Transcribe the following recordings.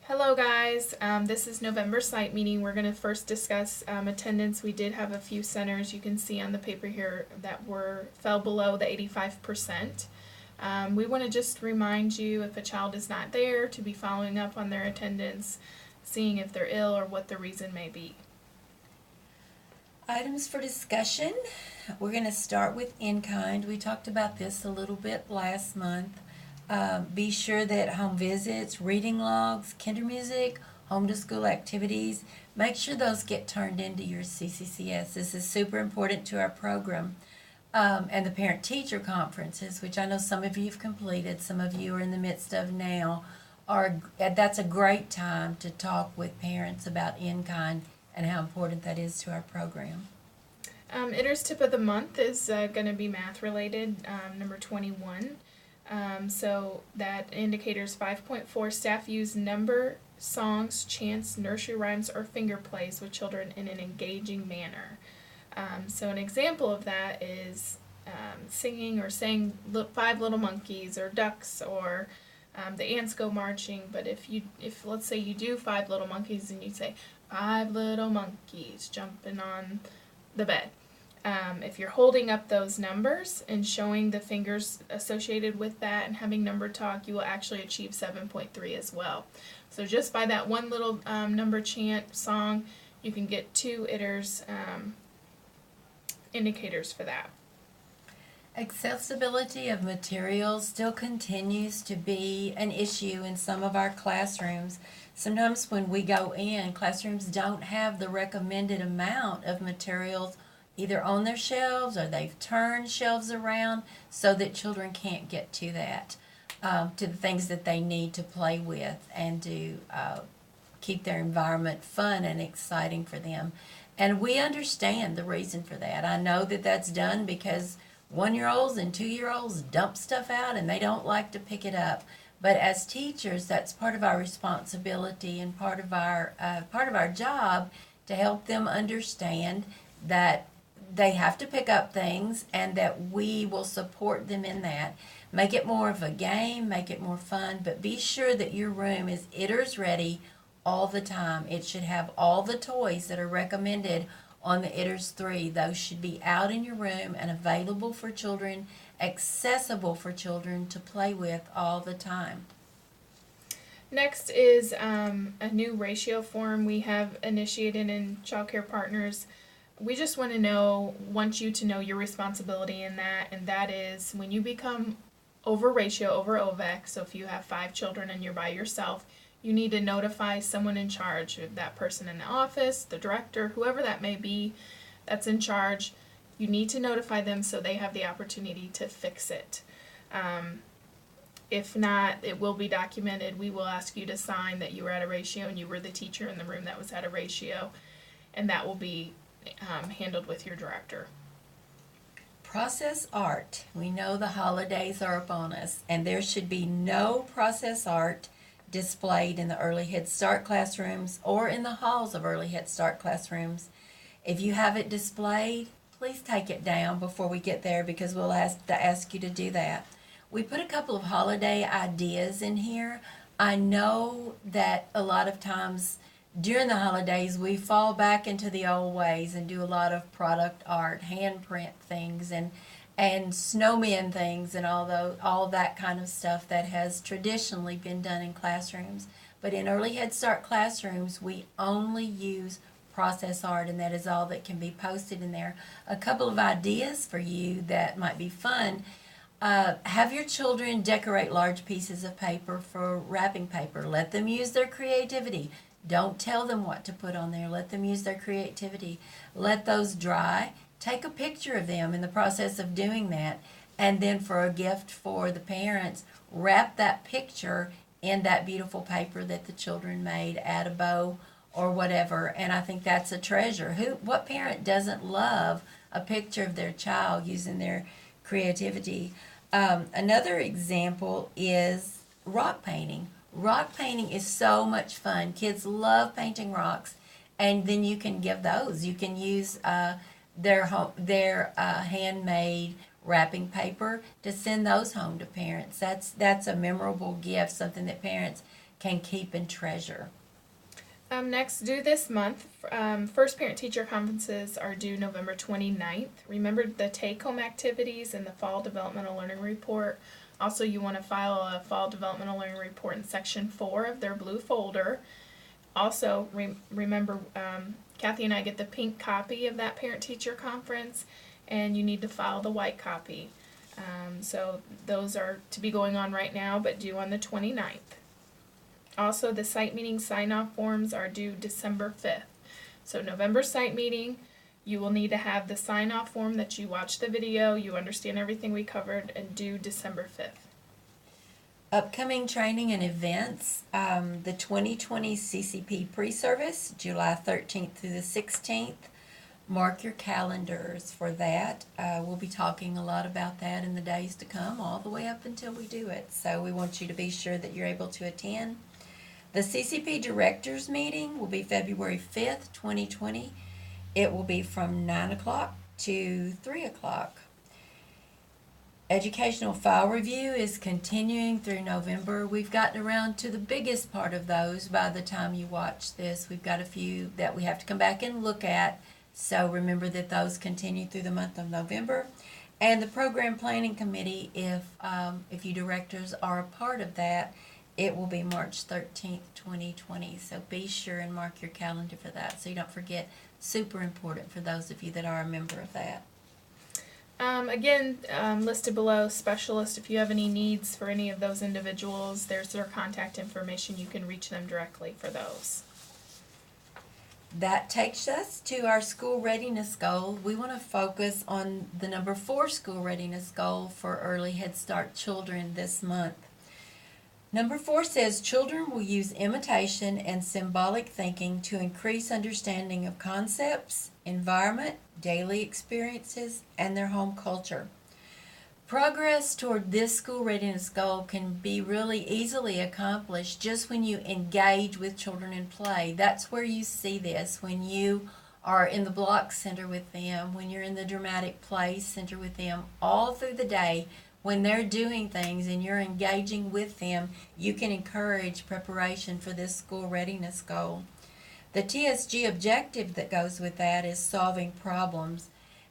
Hello guys, this is November site meeting. We're going to first discuss attendance. We did have a few centers you can see on the paper here that fell below the 85%. We want to just remind you if a child is not there to be following up on their attendance, seeing if they're ill or what the reason may be. Items for discussion. We're going to start with in-kind. We talked about this a little bit last month. Be sure that home visits, reading logs, kinder music, home to school activities, make sure those get turned into your CCCS. This is super important to our program. And the parent-teacher conferences, which I know some of you have completed, some of you are in the midst of now, that's a great time to talk with parents about in-kind and how important that is to our program. Itter's tip of the month is going to be math related, number 21. So that indicator's 5.4. Staff use number, songs, chants, nursery rhymes, or finger plays with children in an engaging manner. So an example of that is singing or saying Five Little Monkeys or Ducks or the ants go marching. But if let's say you do Five Little Monkeys and you say Five Little Monkeys jumping on the bed. If you're holding up those numbers and showing the fingers associated with that and having number talk, you will actually achieve 7.3 as well. So just by that one little number chant song, you can get 2 ITERS indicators for that. Accessibility of materials still continues to be an issue in some of our classrooms. Sometimes when we go in, classrooms don't have the recommended amount of materials either on their shelves or they've turned shelves around so that children can't get to that, to the things that they need to play with and to keep their environment fun and exciting for them. And we understand the reason for that. I know that that's done because 1-year-olds and 2-year-olds dump stuff out and they don't like to pick it up. But as teachers, that's part of our responsibility and part of our job to help them understand that they have to pick up things and that we will support them in that. Make it more of a game, make it more fun, but be sure that your room is ITERS ready all the time. It should have all the toys that are recommended on the ITERS 3. Those should be out in your room and available for children, accessible for children to play with all the time. Next is a new ratio form we have initiated in Child Care Partners. We just want you to know your responsibility in that, and that is when you become over ratio, over OVEC, so if you have 5 children and you're by yourself, you need to notify someone in charge, of that person in the office, the director, whoever that may be that's in charge. You need to notify them so they have the opportunity to fix it. If not, it will be documented. We will ask you to sign that you were at a ratio and you were the teacher in the room that was at a ratio, and that will be handled with your director. Process art. We know the holidays are upon us, and there should be no process art displayed in the Early Head Start classrooms or in the halls of Early Head Start classrooms. If you have it displayed, please take it down before we get there because we'll ask you to do that. We put a couple of holiday ideas in here. I know that a lot of times during the holidays, we fall back into the old ways and do a lot of product art, handprint things, and snowmen things, and all that kind of stuff that has traditionally been done in classrooms. But in Early Head Start classrooms, we only use process art, and that is all that can be posted in there. A couple of ideas for you that might be fun. Have your children decorate large pieces of paper for wrapping paper. Let them use their creativity. Don't tell them what to put on there. Let them use their creativity. Let those dry. Take a picture of them in the process of doing that. And then for a gift for the parents, wrap that picture in that beautiful paper that the children made, add a bow or whatever. And I think that's a treasure. What parent doesn't love a picture of their child using their creativity? Another example is rock painting. Rock painting is so much fun. Kids love painting rocks, and then you can give those. You can use their handmade wrapping paper to send those home to parents. That's a memorable gift, something that parents can keep and treasure. Next, due this month, first parent-teacher conferences are due November 29th. Remember the take-home activities and the Fall Developmental Learning Report. Also, you want to file a Fall Developmental Learning Report in Section 4 of their blue folder. Also, remember, Kathy and I get the pink copy of that parent-teacher conference, and you need to file the white copy. So those are to be going on right now, but due on the 29th. Also, the site meeting sign-off forms are due December 5th. So November site meeting, you will need to have the sign-off form that you watch the video, you understand everything we covered, and due December 5th. Upcoming training and events, the 2020 CCP pre-service, July 13th through the 16th. Mark your calendars for that. We'll be talking a lot about that in the days to come, all the way up until we do it. So we want you to be sure that you're able to attend. The CCP Directors Meeting will be February 5th, 2020. It will be from 9 o'clock to 3 o'clock. Educational file review is continuing through November. We've gotten around to the biggest part of those by the time you watch this. We've got a few that we have to come back and look at. So remember that those continue through the month of November. And the Program Planning Committee, if you directors are a part of that, it will be March 13th, 2020. So be sure and mark your calendar for that so you don't forget. Super important for those of you that are a member of that. Again, listed below, specialist, if you have any needs for any of those individuals, there's their contact information. You can reach them directly for those. That takes us to our school readiness goal. We want to focus on the number 4 school readiness goal for early Head Start children this month. Number 4 says children will use imitation and symbolic thinking to increase understanding of concepts, environment, daily experiences, and their home culture. Progress toward this school readiness goal can be really easily accomplished just when you engage with children in play. That's where you see this, when you are in the block center with them, when you're in the dramatic play center with them, all through the day. When they're doing things and you're engaging with them, you can encourage preparation for this school readiness goal. The TSG objective that goes with that is solving problems.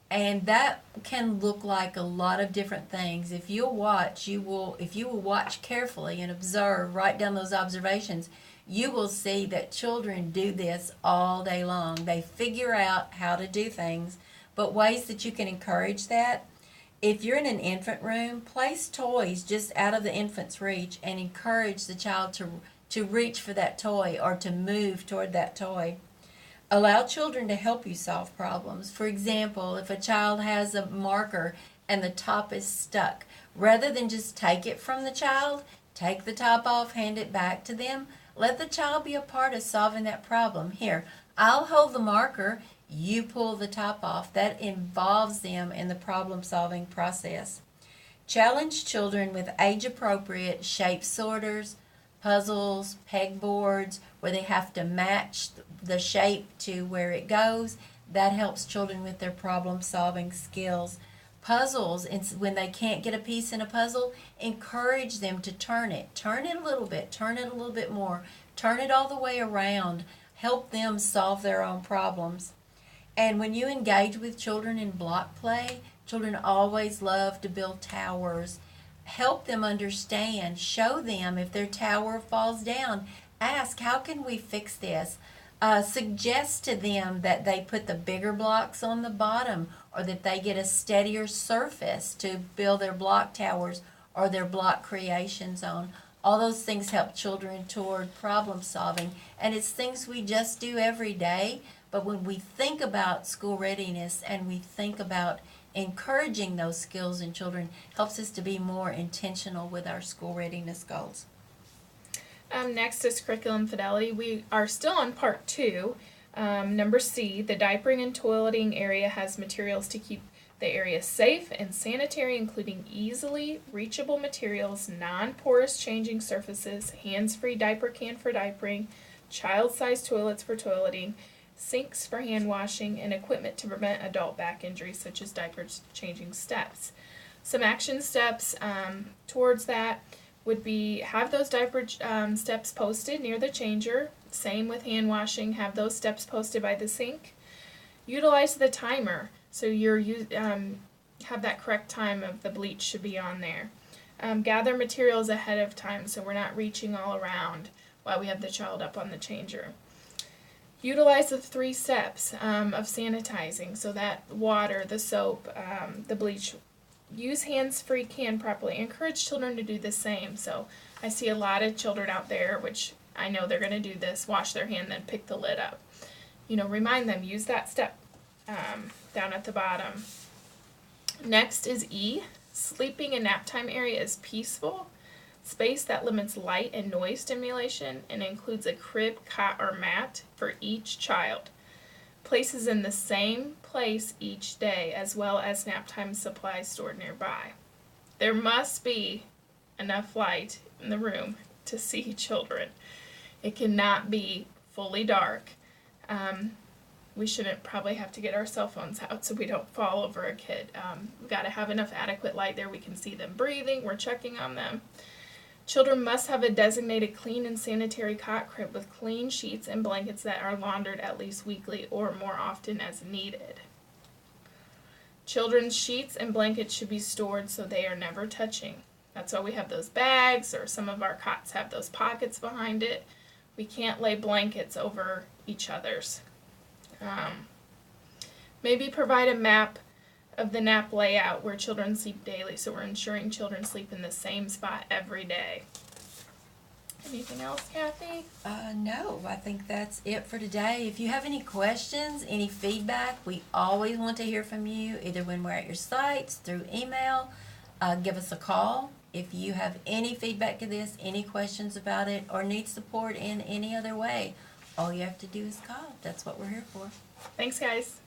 And that can look like a lot of different things. If you will watch carefully and observe, write down those observations, you will see that children do this all day long. They figure out how to do things, but ways that you can encourage that. If you're in an infant room, place toys just out of the infant's reach and encourage the child to reach for that toy or to move toward that toy. Allow children to help you solve problems. For example, if a child has a marker and the top is stuck, rather than just take it from the child, take the top off, hand it back to them. Let the child be a part of solving that problem. Here, I'll hold the marker. You pull the top off. That involves them in the problem-solving process. Challenge children with age-appropriate shape sorters, puzzles, pegboards, where they have to match the shape to where it goes. That helps children with their problem-solving skills. Puzzles, when they can't get a piece in a puzzle, encourage them to turn it. Turn it a little bit, turn it a little bit more, turn it all the way around. Help them solve their own problems. And when you engage with children in block play, children always love to build towers. Help them understand. Show them if their tower falls down. Ask, how can we fix this? Suggest to them that they put the bigger blocks on the bottom, or that they get a steadier surface to build their block towers or their block creations on. All those things help children toward problem solving. And it's things we just do every day. But when we think about school readiness and we think about encouraging those skills in children, helps us to be more intentional with our school readiness goals. Next is curriculum fidelity. We are still on part 2. Number C, the diapering and toileting area has materials to keep the area safe and sanitary, including easily reachable materials, non-porous changing surfaces, hands-free diaper can for diapering, child-sized toilets for toileting, sinks for hand washing, and equipment to prevent adult back injuries such as diaper changing steps. Some action steps towards that. would be have those diaper steps posted near the changer. Same with hand washing, have those steps posted by the sink. Utilize the timer, so have that correct time of the bleach should be on there. Gather materials ahead of time so we're not reaching all around while we have the child up on the changer. Utilize the 3 steps of sanitizing, so that water, the soap, the bleach. Use hands-free can properly. Encourage children to do the same. So I see a lot of children out there, which I know they're going to do this, wash their hand, then pick the lid up. Remind them, use that step down at the bottom. Next is E. Sleeping and nap time area is peaceful. Space that limits light and noise stimulation and includes a crib, cot, or mat for each child. Places in the same place each day, as well as nap time supplies stored nearby. There must be enough light in the room to see children. It cannot be fully dark. We shouldn't probably have to get our cell phones out so we don't fall over a kid. We've got to have enough adequate light there we can see them breathing. We're checking on them. Children must have a designated clean and sanitary cot crib with clean sheets and blankets that are laundered at least weekly or more often as needed. Children's sheets and blankets should be stored so they are never touching. That's why we have those bags, or some of our cots have those pockets behind it. We can't lay blankets over each other's. Maybe provide a map of the nap layout where children sleep daily, so we're ensuring children sleep in the same spot every day. Anything else, Kathy? No, I think that's it for today. If you have any questions, any feedback, we always want to hear from you, either when we're at your sites, through email. Give us a call. If you have any feedback to this, any questions about it, or need support in any other way, all you have to do is call. That's what we're here for. Thanks, guys.